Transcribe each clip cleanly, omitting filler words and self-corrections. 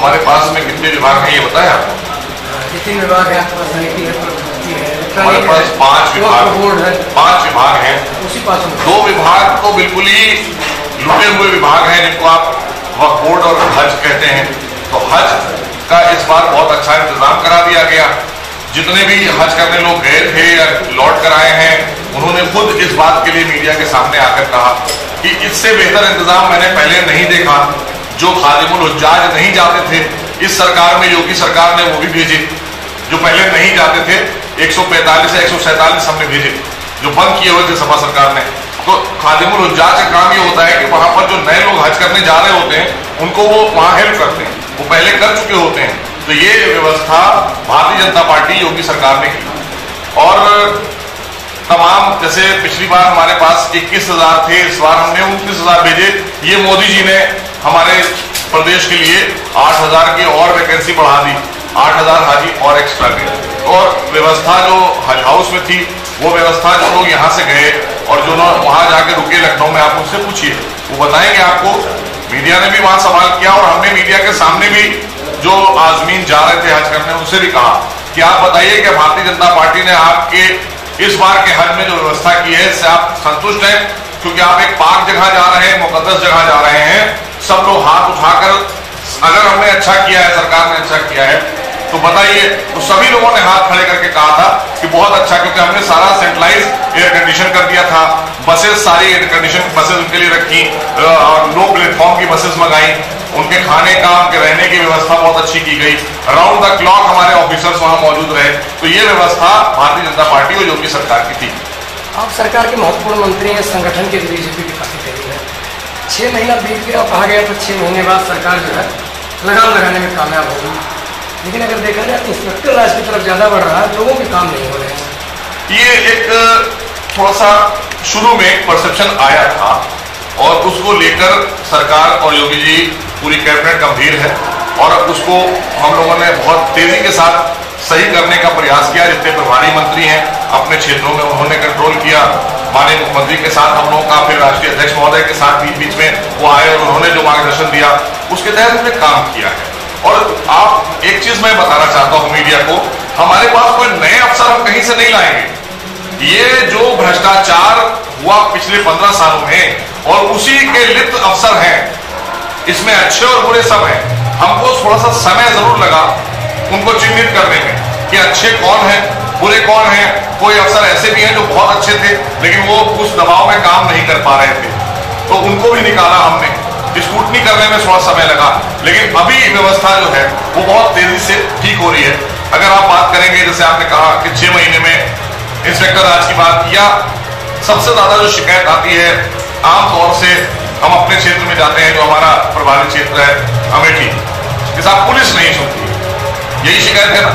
हमारे पास में कितने विभाग हैं ये बताएं आपको? 3 विभाग है आपके पास, हमारे पास 5 विभाग, बोर्ड है, 5 विभाग हैं। उसी पास 2 विभाग तो बिल्कुल ही लुटे हुए विभाग हैं जिनको आप वक्फ बोर्ड और हज कहते हैं। तो हज का इस बार बहुत अच्छा इंतजाम करा दिया गया। जितने भी हज करने लोग गए थे या लौट कर आए हैं, उन्होंने खुद इस बात के लिए मीडिया के सामने आकर कहा कि इससे बेहतर इंतजाम मैंने पहले नहीं देखा। जो खादिमुल हुज्जाज नहीं जाते थे, इस सरकार में योगी सरकार ने वो भी भेजे। जो पहले नहीं जाते थे 145 या 147 हमने भेजे, जो बंद किए हुए थे सपा सरकार ने। तो खादिमुल हुज्जाज का काम ये होता है कि वहां पर जो नए लोग हज करने जा रहे होते हैं उनको वो वहां हेल्प करते हैं, वो पहले कर चुके होते हैं। तो ये व्यवस्था भारतीय जनता पार्टी योगी सरकार ने की। और तमाम, जैसे पिछली बार हमारे पास 21,000 थे, इस बार हमने 29,000 भेजे। ये मोदी जी ने हमारे प्रदेश के लिए 8,000 की और वैकेंसी बढ़ा दी, 8,000 हाजी और एक्स्ट्रा के। और व्यवस्था जो हज हाउस में थी, वो व्यवस्था जो लोग यहाँ से गए और जो वहां जाके रुके लखनऊ में, आप उनसे पूछिए, वो बताएंगे आपको। मीडिया ने भी वहां सवाल किया और हमने मीडिया के सामने भी जो आजमीन जा रहे थे हज करने, उनसे भी कहा कि आप बताइए कि भारतीय जनता पार्टी ने आपके इस बार के हज में जो व्यवस्था की है इससे आप संतुष्ट हैं? क्योंकि आप एक पाक जगह जा रहे हैं, मुकद्दस जगह जा रहे हैं। सब लोग हाथ उठाकर, अगर हमने अच्छा किया है, सरकार ने अच्छा किया है तो बताइए। तो सभी लोगों ने हाथ खड़े करके कहा था कि बहुत अच्छा, क्योंकि हमने सारा सेंट्रलाइज एयर कंडीशन कर दिया था। बसेस सारी एयर कंडीशन बसेस उनके लिए रखी, लो प्लेटफॉर्म की बसेस मंगाई, उनके खाने का, उनके रहने की व्यवस्था बहुत अच्छी की गई। राउंड द क्लॉक हमारे ऑफिसर्स वहां मौजूद रहे। तो ये व्यवस्था भारतीय जनता पार्टी और योगी सरकार की थी। आप सरकार के महत्वपूर्ण मंत्री हैं, संगठन के बीजेपी की काफी करीब है। 6 महीना बीत गया, कहा गया तो 6 महीने बाद सरकार जो है लगाम लगाने में कामयाब होगी। लेकिन अगर देखा जाए तो इंस्पेक्टर राज की तरफ ज्यादा बढ़ रहा है, लोगों के काम नहीं हो रहे हैं। ये एक थोड़ा सा शुरू में एक परसेप्शन आया था और उसको लेकर सरकार और योगी जी पूरी कैबिनेट गंभीर है और उसको हम लोगों ने बहुत तेजी के साथ सही करने का प्रयास किया। जितने प्रभारी मंत्री हैं अपने क्षेत्रों में उन्होंने कंट्रोल किया। माननीय मुख्यमंत्री के साथ हम लोगों का, फिर राष्ट्रीय अध्यक्ष महोदय के साथ बीच में वो आए और उन्होंने जो मार्गदर्शन दिया उसके तहत हमने काम किया है। और आप एक चीज मैं बताना चाहता हूं मीडिया को, हमारे पास कोई नए अफसर हम कहीं से नहीं लाएंगे। ये जो भ्रष्टाचार हुआ पिछले 15 सालों में और उसी के लिप्त अफसर हैं, इसमें अच्छे और बुरे सब हैं। हमको थोड़ा सा समय जरूर लगा उनको चिन्हित करने में कि अच्छे कौन है, बुरे कौन है। कोई अफसर ऐसे भी हैं जो बहुत अच्छे थे लेकिन वो उस दबाव में काम नहीं कर पा रहे थे, तो उनको भी निकाला हमने। स्क्रूटनी करने में थोड़ा समय लगा, लेकिन अभी व्यवस्था जो है वो बहुत तेजी से ठीक हो रही है। अगर आप बात करेंगे, जैसे आपने कहा कि 6 महीने में इंस्पेक्टर राज की बात किया, सबसे ज्यादा जो शिकायत आती है आमतौर से, हम अपने क्षेत्र में जाते हैं जो हमारा प्रभावित क्षेत्र है अमेठी, कि साहब पुलिस नहीं सुनती, यही शिकायत है ना,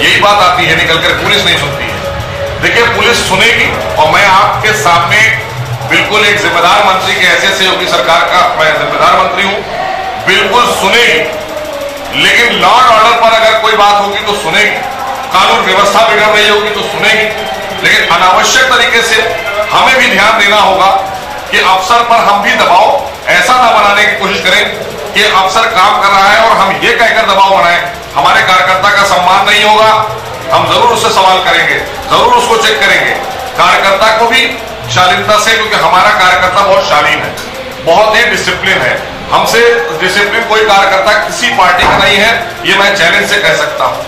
यही बात आती है निकल कर, पुलिस नहीं सुनती है। देखिए पुलिस सुनेगी, और मैं आपके सामने बिल्कुल एक जिम्मेदार मंत्री के ऐसे से योगी सरकार का मैं जिम्मेदार मंत्री हूं, बिल्कुल सुनेगी। लेकिन लॉ एंड ऑर्डर पर अगर कोई बात होगी तो सुनेगी, कानून व्यवस्था बिगड़ रही होगी तो सुनेगी। लेकिन अनावश्यक तरीके से हमें भी ध्यान देना होगा कि अफसर पर हम भी दबाव ऐसा ना बनाने की कोशिश करें कि अफसर काम कर रहा है और हम ये कहकर दबाव बनाएं हमारे कार्यकर्ता का सम्मान नहीं होगा। हम जरूर उससे सवाल करेंगे, जरूर उसको चेक करेंगे, कार्यकर्ता को भी शालीनता से, क्योंकि हमारा कार्यकर्ता बहुत शालीन है, बहुत ही डिसिप्लिन है। हमसे डिसिप्लिन कोई कार्यकर्ता किसी पार्टी का नहीं है, ये मैं चैलेंज से कह सकता हूं,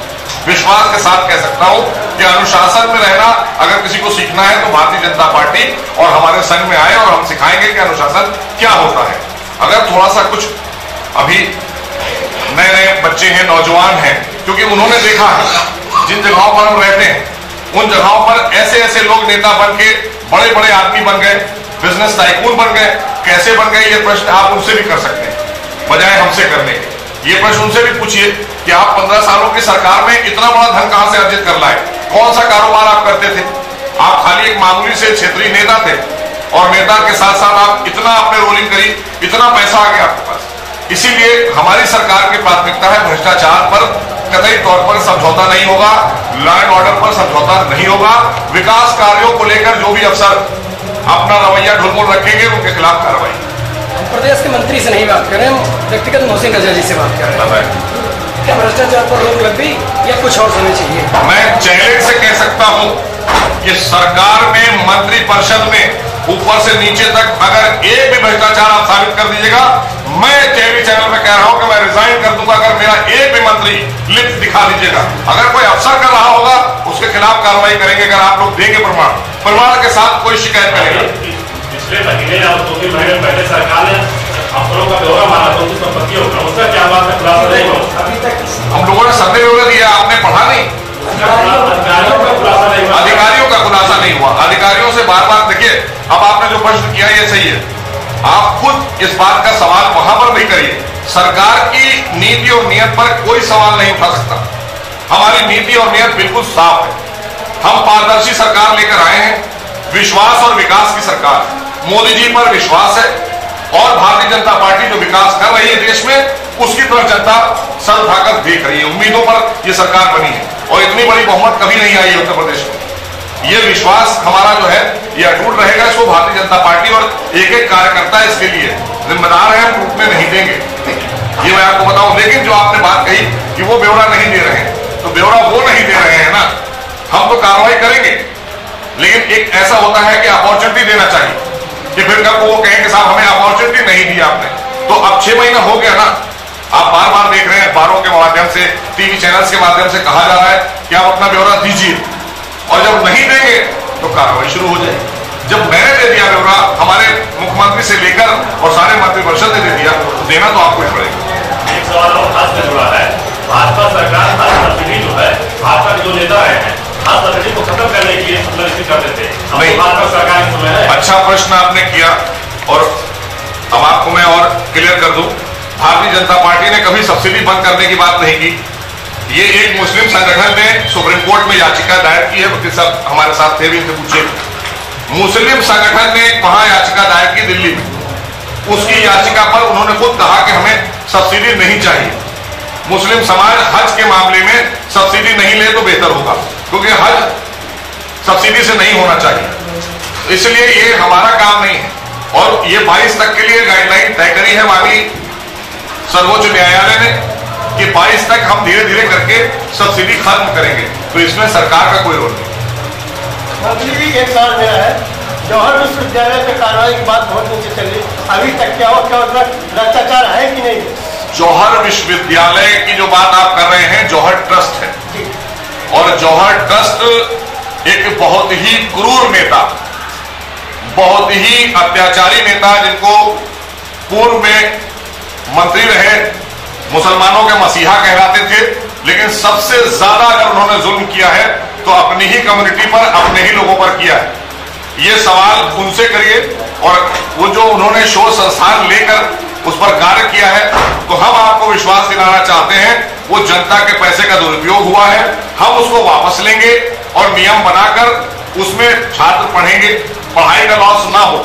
विश्वास के साथ कह सकता हूं कि अनुशासन में रहना अगर किसी को सीखना है तो भारतीय जनता पार्टी और हमारे संघ में आए और हम सिखाएंगे कि अनुशासन क्या होता है। अगर थोड़ा सा कुछ अभी नए नए बच्चे हैं, नौजवान हैं, क्योंकि उन्होंने देखा है जिन जगहों पर हम रहते हैं उन जगहों पर ऐसे ऐसे लोग नेता बन के बड़े बड़े आदमी बन गए, बिजनेस टाइकून बन गए। कैसे बन गए ये प्रश्न आप उनसे भी कर सकते हैं बजाय हमसे करने के। ये प्रश्न उनसे भी पूछिए कि आप 15 सालों की सरकार में इतना बड़ा धन कहां से अर्जित कर लाए, कौन सा कारोबार आप करते थे? आप खाली एक मामूली से क्षेत्रीय नेता थे और नेता के साथ साथ आप इतना आपने रोलिंग करी, इतना पैसा आ गया आपके पास। इसीलिए हमारी सरकार की प्राथमिकता है भ्रष्टाचार पर कतई तौर पर समझौता नहीं होगा, लॉ एंड ऑर्डर पर समझौता नहीं होगा। विकास कार्यों को लेकर जो भी अफसर अपना रवैया ढुलमुल रखेंगे उनके खिलाफ कार्रवाई। हम प्रदेश के मंत्री से नहीं बात करें, व्यक्तिगत मोहसिन रजा जी से बात कर रहे हैं। क्या भ्रष्टाचार पर रोक लग गई या कुछ और समय चाहिए? मैं चैलेंज से कह सकता हूं कि सरकार में, मंत्रिपरिषद में ऊपर से नीचे तक अगर एक भी भ्रष्टाचार आप साबित कर दीजिएगा, मैं टीवी चैनल में कह रहा हूं कि मैं रिजाइन कर दूंगा अगर मेरा एक भी मंत्री लिप्त दिखा दीजिएगा। अगर कोई अफसर कर रहा होगा उसके खिलाफ कार्रवाई करेंगे, अगर आप लोग देंगे प्रमाण के साथ कोई शिकायत करेगा। पिछले महीने या 2-3 महीने पहले सरकार ने अफसरों का ब्यौरा माना था, उनकी संपत्तियों का, उसका क्या बात है? खुलासा नहीं हुआ अभी तक। हम लोगों ने संदेह ब्यौरा दिया, आपने पढ़ा नहीं? अधिकारियों का खुलासा नहीं हुआ। अधिकारियों का खुलासा नहीं हुआ। अधिकारियों से बार बार देखिए, अब आपने जो प्रश्न किया ये सही है, आप खुद इस बात का सवाल वहां पर भी करिए। सरकार की नीति और नियत पर कोई सवाल नहीं उठा सकता। हमारी नीति और नियत बिल्कुल साफ है। हम पारदर्शी सरकार लेकर आए हैं, विश्वास और विकास की सरकार। मोदी जी पर विश्वास है और भारतीय जनता पार्टी जो विकास कर रही है देश में, उसकी तरफ जनता सर उठाकर देख रही है। उम्मीदों पर यह सरकार बनी है और इतनी बड़ी बहुमत कभी नहीं आई है उत्तर प्रदेश में। ये विश्वास हमारा जो है ये अटूट रहेगा। इसको भारतीय जनता पार्टी और एक एक कार्यकर्ता इसके लिए जिम्मेदार है, हम टूटने नहीं देंगे, ये मैं आपको बताऊं। लेकिन जो आपने बात कही कि वो ब्यौरा नहीं दे रहे हैं, तो ब्यौरा वो नहीं दे रहे हैं ना, हम तो कार्रवाई करेंगे। लेकिन एक ऐसा होता है कि अपॉर्चुनिटी देना चाहिए कि फिर कब वो कहें कि साहब हमें अपॉर्चुनिटी नहीं दी आपने। तो अब 6 महीना हो गया ना, आप बार बार देख रहे हैं अखबारों के माध्यम से, टीवी चैनल्स के माध्यम से कहा जा रहा है कि आप अपना ब्यौरा दीजिए, और जब नहीं देंगे तो कार्रवाई शुरू हो जाएगी। जब मैंने दे दिया ब्यौरा, हमारे मुख्यमंत्री से लेकर और सारे मंत्रिपरिषद ने दे दिया, तो देना तो आपको ही पड़ेगा। एक सवाल और खास से जुड़ा है, भाजपा सरकार हर सब्सिडी जो है, भाजपा के जो नेता रहे हैं, हर सब्सिडी को खत्म करने के लिए सुनिश्चित कर देते हैं। नहीं, भाजपा सरकार के समय है। अच्छा प्रश्न आपने किया और अब आपको मैं और क्लियर कर दूं, भारतीय जनता पार्टी ने कभी सब्सिडी बंद करने की बात नहीं की। ये एक मुस्लिम संगठन ने सुप्रीम कोर्ट में याचिका दायर की है, वकील साहब हमारे साथ थे भी, इनसे पूछे। मुस्लिम संगठन ने वहां याचिका दायर की दिल्ली में। उसकी याचिका पर उन्होंने खुद कहा कि हमें सब्सिडी नहीं चाहिए। मुस्लिम समाज हज के मामले में सब्सिडी नहीं ले तो बेहतर होगा, क्योंकि हज सब्सिडी से नहीं होना चाहिए। इसलिए ये हमारा काम नहीं है। और ये 22 तक के लिए गाइडलाइन तय करी है माननीय सर्वोच्च न्यायालय ने कि 22 तक हम धीरे धीरे करके सब्सिडी खत्म करेंगे। तो इसमें सरकार का कोई रोल नहीं। मंत्री जी, एक सवाल मेरा है, जौहर विश्वविद्यालय पे कार्रवाई की बात बहुत नीचे चल रही, अभी तक क्या भ्रष्टाचार है कि नहीं? जौहर विश्वविद्यालय की जो बात आप कर रहे हैं, जौहर ट्रस्ट है, और जौहर ट्रस्ट एक बहुत ही क्रूर नेता, बहुत ही अत्याचारी नेता, जिनको पूर्व में मंत्री रहे, मुसलमानों के मसीहा कहलाते थे, लेकिन सबसे ज्यादा अगर उन्होंने जुल्म किया है तो अपनी ही कम्युनिटी पर, अपने ही लोगों पर किया है। ये सवाल उनसे करिए। और वो जो उन्होंने शोध संस्थान लेकर उस पर कार्य किया है, तो हम आपको विश्वास दिलाना चाहते हैं वो जनता के पैसे का दुरुपयोग हुआ है। हम उसको वापस लेंगे और नियम बनाकर उसमें छात्र पढ़ेंगे, पढ़ाई का लॉस ना हो,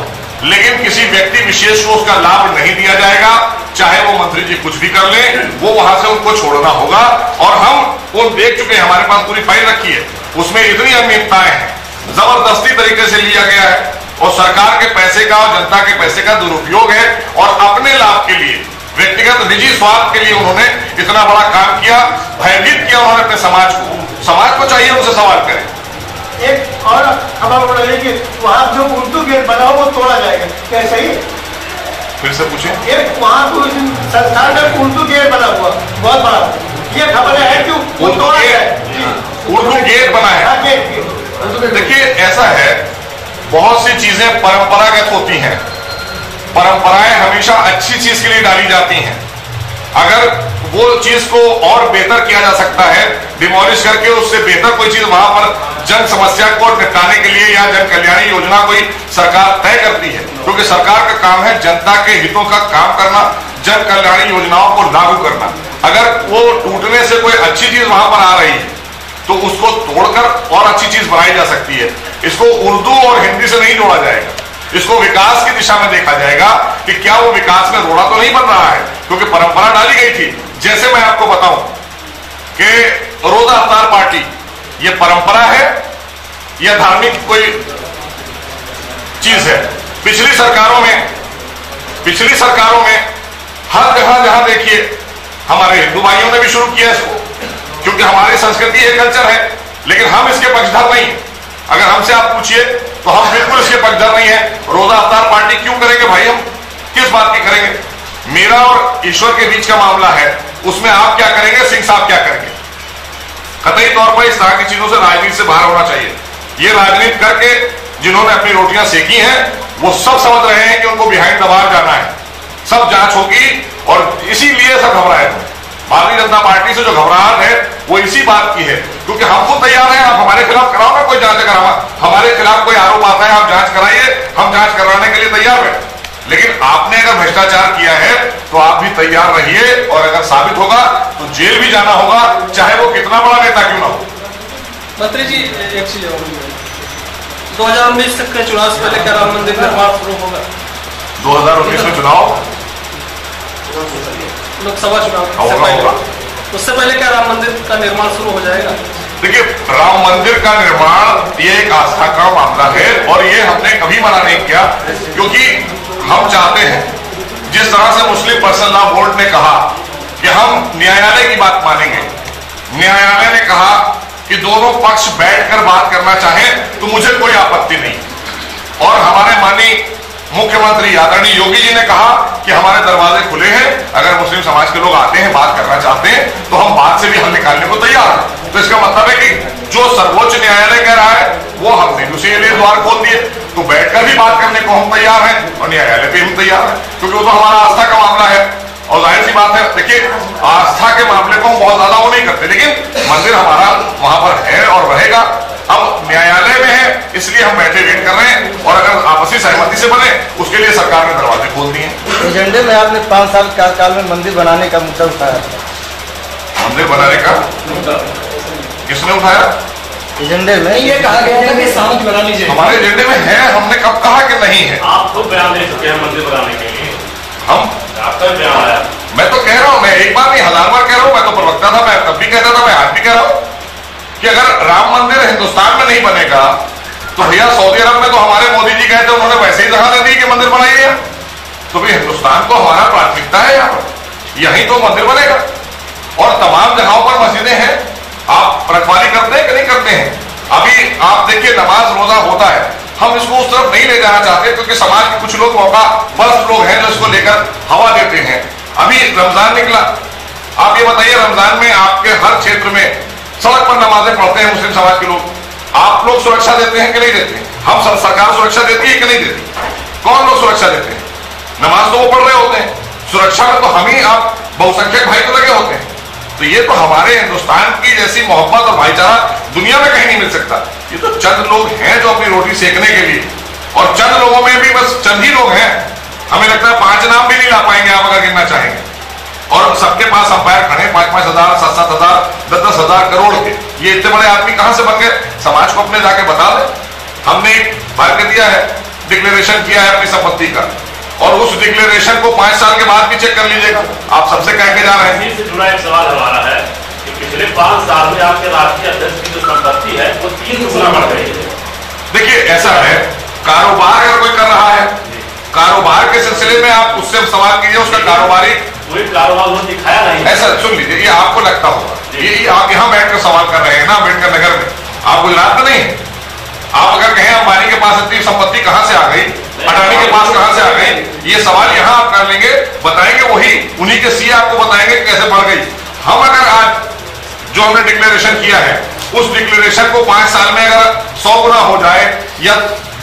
लेकिन किसी व्यक्ति विशेष को उसका लाभ नहीं दिया जाएगा। चाहे वो मंत्री जी कुछ भी कर ले, वो वहां से उनको छोड़ना होगा। और हम वो देख चुके हैं, हमारे पास पूरी फाइल रखी है, उसमें इतनी अनियमितताएं हैं, जबरदस्ती तरीके से लिया गया है, और सरकार के पैसे का और जनता के पैसे का दुरुपयोग है। और अपने लाभ के लिए, व्यक्तिगत निजी स्वार्थ के लिए उन्होंने इतना बड़ा काम किया, भयभीत किया उन्होंने अपने समाज को। समाज को चाहिए उनसे सवाल करें। एक और खबर बढ़ रही कि वहाँ जो उर्दू गेट बना हो वो तोड़ा जाएगा, क्या सही? फिर से पूछें। एक वहाँ को संस्थान में उर्दू गेट बना हुआ बहुत बड़ा, ये खबर है कि उर्दू गेट बना है। देखिए ऐसा है, बहुत सी चीजें परंपरागत होती हैं। परंपराएं हमेशा अच्छी चीज के लिए डाली जाती हैं। अगर वो चीज को और बेहतर किया जा सकता है, डिमोलिश करके उससे बेहतर कोई चीज वहां पर जन समस्या को निपटाने के लिए या जन कल्याणी योजना कोई सरकार तय करती है, क्योंकि सरकार का काम है जनता के हितों का काम करना, जन कल्याणी योजनाओं को लागू करना। अगर वो टूटने से कोई अच्छी चीज वहां पर आ रही है तो उसको तोड़कर और अच्छी चीज बनाई जा सकती है। इसको उर्दू और हिंदी से नहीं जोड़ा जाएगा, इसको विकास की दिशा में देखा जाएगा कि क्या वो विकास में रोड़ा तो नहीं बन रहा है, क्योंकि परंपरा डाली गई थी। जैसे मैं आपको बताऊं कि रोजा अफ्तार पार्टी ये परंपरा है या धार्मिक कोई चीज है? पिछली सरकारों में हर जगह जहां देखिए हमारे हिंदू भाइयों ने भी शुरू किया इसको, क्योंकि हमारी संस्कृति है, कल्चर है, लेकिन हम इसके पक्षधर नहीं। अगर हमसे आप पूछिए तो हम बिल्कुल इसके पक्षधर नहीं है। रोजा अफ्तार पार्टी क्यों करेंगे भाई, हम किस बात की करेंगे? मेरा और ईश्वर के बीच का मामला है, उसमें आप क्या करेंगे, सिंह साहब क्या करेंगे? कतई तौर पर इस तरह की चीजों से राजनीति से बाहर होना चाहिए। ये राजनीति करके जिन्होंने अपनी रोटियां सेकी हैं वो सब समझ रहे हैं कि उनको बिहाइंड द बार जाना है, सब जांच होगी, और इसीलिए सब घबराए थे। भारतीय जनता पार्टी से जो घबराहट है वो इसी बात की है, क्योंकि हम खुद तैयार हैं। आप हमारे खिलाफ कराओ ना कोई जांच करावा, हमारे खिलाफ कोई आरोप आता है आप जांच कराइए, हम जांच कराने के लिए तैयार हैं। लेकिन आपने अगर भ्रष्टाचार किया है तो आप भी तैयार रहिए, और अगर साबित होगा तो जेल भी जाना होगा, चाहे वो कितना बड़ा नेता क्यों ना हो। मंत्री जी एक चीज और, 2019 तक के चुनाव से पहले क्या राम मंदिर निर्माण शुरू होगा? 2019 में चुनाव, लोकसभा चुनाव से पहले, उससे पहले क्या राम मंदिर का निर्माण शुरू हो जाएगा? देखिए, राम मंदिर का निर्माण ये एक आस्था का मामला है, और ये हमने कभी मना नहीं किया, क्योंकि हम चाहते हैं जिस तरह से मुस्लिम पर्सनल लॉ बोर्ड ने कहा कि हम न्यायालय की बात मानेंगे, न्यायालय ने कहा कि दोनों पक्ष बैठकर बात करना चाहें तो मुझे कोई आपत्ति नहीं, और हमारे माननीय मुख्यमंत्री आदरणीय योगी जी ने कहा कि हमारे दरवाजे खुले हैं, अगर मुस्लिम समाज के लोग आते हैं, बात करना चाहते हैं तो हम बात से भी हल निकालने को तैयार हैं। तो इसका मतलब है कि जो सर्वोच्च न्यायालय कह रहा है वो हमने उसी के लिए द्वार खोल दिए, तो बैठकर भी बात करने को हम तैयार हैं, और न्यायालय पे हम तैयार हैं, क्योंकि वो तो हमारा आस्था का मामला है। और जाहिर सी बात है, देखिए आस्था के मामले को हम बहुत ज्यादा वो नहीं करते, लेकिन मंदिर हमारा वहां पर है और रहेगा। अब न्यायालय में है इसलिए हम बैठे वेट कर रहे हैं, और अगर आपसी सहमति से बने उसके लिए सरकार ने दरवाजे खोल दिए हैं। एजेंडे में आपने 5 साल कार्यकाल में मंदिर बनाने का मुद्दा उठाया, मंदिर बनाने का किसने उठाया? एजेंडे में ये कहा गया था कि शांति बना लीजिए। हमारे एजेंडे में है, हमने कब कहा कि नहीं है? आप खुद बयान दे चुके हैं मंदिर बनाने के लिए, हम आपका बयान आया। मैं तो कह रहा हूं, मैं एक बार नहीं 1000 बार कह रहा हूं, मैं तो प्रवक्ता था, मैं तब भी कहता था, मैं आज भी कह रहा हूं कि अगर राम मंदिर हिंदुस्तान में नहीं बनेगा तो भैया सऊदी अरब में तो हमारे मोदी जी गए थे, उन्होंने वैसे ही जगह दे दी कि मंदिर बनाइए। तो भी हिंदुस्तान को हमारा प्राथमिकता है, यहाँ पर यहीं तो मंदिर बनेगा, और तमाम जगहों पर मस्जिदें हैं। आप रखवाली करते हैं कि नहीं करते हैं? अभी आप देखिए नमाज रोजा होता है, हम इसको उस तरफ नहीं ले जाना चाहते, क्योंकि समाज के कुछ लोग मौका बस लोग हैं जो इसको लेकर हवा देते हैं। अभी रमजान निकला, आप ये बताइए रमजान में आपके हर क्षेत्र में सड़क पर नमाजें पढ़ते हैं मुस्लिम समाज के लोग, आप लोग सुरक्षा देते हैं कि नहीं देते? हम सरकार सुरक्षा देती है कि नहीं देती? कौन लोग सुरक्षा देते हैं? नमाज तो वो पढ़ रहे होते हैं, सुरक्षा में तो हम ही आप बहुसंख्यक भाई तो लगे होते हैं। तो ये तो हमारे हिंदुस्तान की जैसी मोहब्बत और भाईचारा दुनिया में कहीं नहीं मिल सकता। ये तो चंद लोग हैं जो अपनी रोटी सेकने के लिए, और चंद लोगों में भी बस चंद ही लोग हैं, हमें लगता है 5 नाम भी नहीं ला पाएंगे आप अगर गिनना चाहेंगे, और सबके पास अंपायर खड़े 5-5 हजार 7-7 हजार 10-10 हजार करोड़ के। ये इतने बड़े आदमी कहां से बन गए? समाज को अपने जाके बता दें। हमने भाग्य दिया है, डिक्लेरेशन किया है अपनी संपत्ति का, और उस डिक्लेरेशन को 5 साल के बाद भी चेक कर लीजिएगा। आप सबसे कह के जा रहे हैं। इसी से जुड़ा एक सवाल हमारा है कि पिछले 5 साल में आपके राष्ट्रीय अध्यक्ष की जो संपत्ति है वो 3 गुना बढ़ गई है। देखिए ऐसा है, कारोबार अगर कोई कर रहा है, कारोबार के सिलसिले में आप उससे सवाल कीजिए, उसका कारोबारी कोई कारोबार वो दिखाया नहीं। ऐसा सुन लीजिए, ये आपको लगता होगा, ये आप यहाँ बैठकर सवाल कर रहे हैं ना अम्बेडकर नगर में, आप गुजरात में नहीं। आप अगर कहें अंबानी के पास इतनी संपत्ति कहां से आ गई, अडानी के पास कहां से आ गई, ये सवाल यहाँ आप कर लेंगे, बताएंगे वही, उन्हीं के सीए आपको बताएंगे कैसे बढ़ गई। हम अगर आज जो हमने डिक्लेरेशन किया है उस डिक्लेरेशन को 5 साल में अगर 100 गुना हो जाए या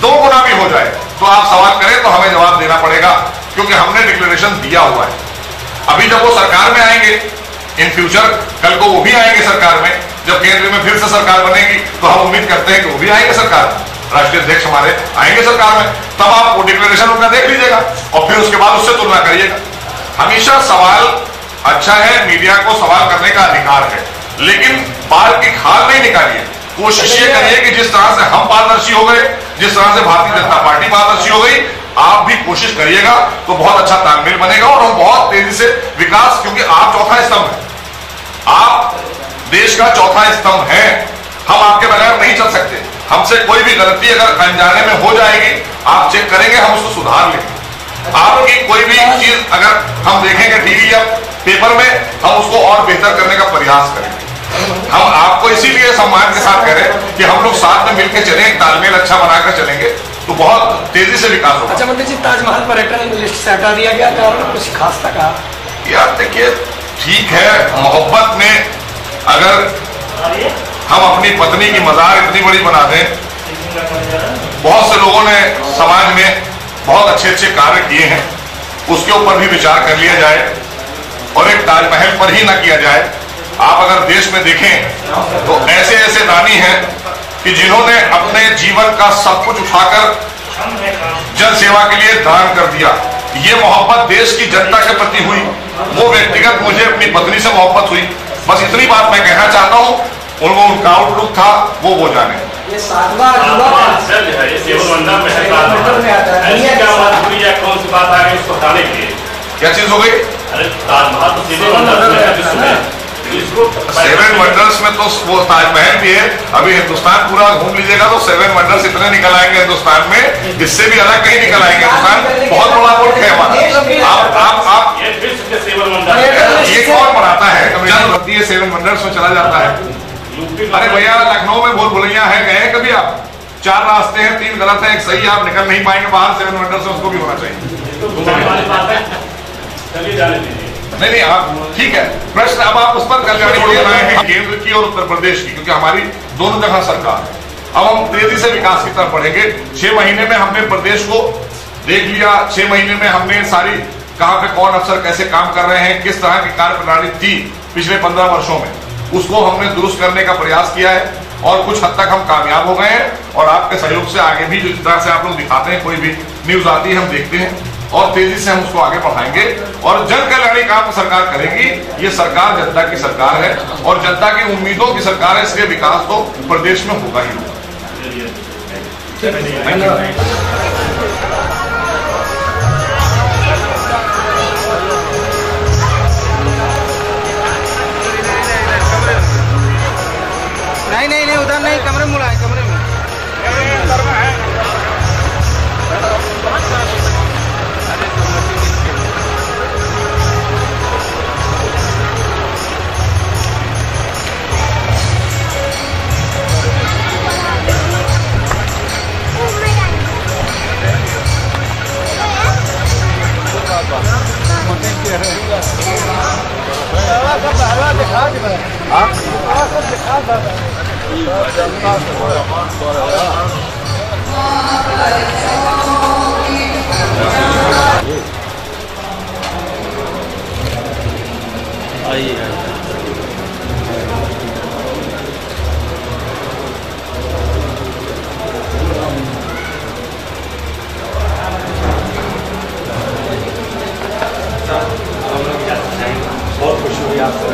2 गुना भी हो जाए तो आप सवाल करें तो हमें जवाब देना पड़ेगा, क्योंकि हमने डिक्लेरेशन दिया हुआ है। अभी जब वो सरकार में आएंगे, इन फ्यूचर कल को वो भी आएंगे सरकार में, जब केंद्र में फिर से सरकार बनेगी तो हम उम्मीद करते हैं कि वो भी आएंगे सरकार में, राष्ट्रीय अध्यक्ष हमारे आएंगे सरकार में, तब आप वो डिक्लेरेशन उनका देख लीजिएगा और फिर उसके बाद उससे तुलना करिएगा। हमेशा सवाल अच्छा है, मीडिया को सवाल करने का अधिकार है, लेकिन बाल की खाल नहीं निकालिए। कोशिश ये करिए कि जिस तरह से हम पारदर्शी हो गए, जिस तरह से भारतीय जनता पार्टी पारदर्शी हो गई, आप भी कोशिश करिएगा तो बहुत अच्छा तालमेल बनेगा और हम बहुत तेजी से विकास, क्योंकि आप चौथा स्तंभ है, आप देश का चौथा स्तंभ है, हम आपके बगैर नहीं चल सकते। हमसे कोई भी गलती अगर अनजाने में हो जाएगी, आप चेक करेंगे, हम उसको सुधार लेंगे। आपकी कोई भी चीज अगर हम देखेंगे टीवी या पेपर में, हम उसको और बेहतर करने का प्रयास करेंगे। हम आपको इसीलिए सम्मान के साथ कह रहे हैं कि हम लोग साथ में मिलकर चलें, एक तालमेल अच्छा बनाकर चलेंगे तो बहुत तेजी से विकास होगा। अच्छा मंत्री जी, ताजमहल पर्यटन लिस्ट से हटा दिया गया था, कुछ खास था कहा? यार देखिए, ठीक है, मोहब्बत में अगर हम अपनी पत्नी की मजार इतनी बड़ी बना दें, बहुत से लोगों ने समाज में बहुत अच्छे अच्छे कार्य किए हैं, उसके ऊपर भी विचार कर लिया जाए और एक ताजमहल पर ही ना किया जाए। आप अगर देश में देखें तो ऐसे ऐसे दानी हैं कि जिन्होंने अपने जीवन का सब कुछ उठाकर जन सेवा के लिए दान कर दिया। ये मोहब्बत देश की जनता के प्रति हुई, वो व्यक्तिगत मुझे अपनी पत्नी से मोहब्बत हुई। बस इतनी बात मैं कहना चाहता हूँ। उनको उनका आउटलुक था वो जाने। ये सातवां कौन सी बात आ गई उसको हटाने के लिए? क्या चीज हो गई? अरे ताजमहल तो सेवन वंडर्स में तो वो ताजमहल भी है। अभी हिंदुस्तान पूरा घूम लीजिएगा तो 7 वंडर्स इतने निकल आएंगे हिंदुस्तान में, इससे भी अलग कहीं निकल आएंगे। हिंदुस्तान बहुत बड़ा मुल्क है हमारा। आप ये कौन बनाता है? कभी 7 वंडर्स में चला जाता है। अरे भैया, लखनऊ में भूल भुलैया है, गए कभी आप? 4 रास्ते हैं, 3 गलत है, 1 सही है, आप निकल नहीं पाएंगे बाहर। 7 वंडर्स में उसको भी होना चाहिए। नहीं, आप ठीक है। प्रश्न अब आप उस पर कल्याणी को बनाए हैं, केंद्र की और उत्तर प्रदेश की, क्योंकि हमारी दोनों जगह सरकार है। अब हम तेजी से विकास की तरफ बढ़ेंगे। 6 महीने में हमने प्रदेश को देख लिया। 6 महीने में हमने सारी कहां पे कौन अफसर कैसे काम कर रहे हैं, किस तरह की कार्य प्रणाली थी पिछले 15 वर्षों में, उसको हमने दुरुस्त करने का प्रयास किया है और कुछ हद तक हम कामयाब हो गए हैं। और आपके सहयोग से आगे भी जिस तरह से आप लोग दिखाते हैं, कोई भी न्यूज आती है हम देखते हैं और तेजी से हम उसको आगे बढ़ाएंगे। और जन कल्याणी काम सरकार करेगी। ये सरकार जनता की सरकार है और जनता की उम्मीदों की सरकार है, इसलिए विकास तो प्रदेश में होगा ही होगा। नहीं उधर नहीं, कमरे में बुलाए, कमरे में। बहुत खुशी हुई आपसे।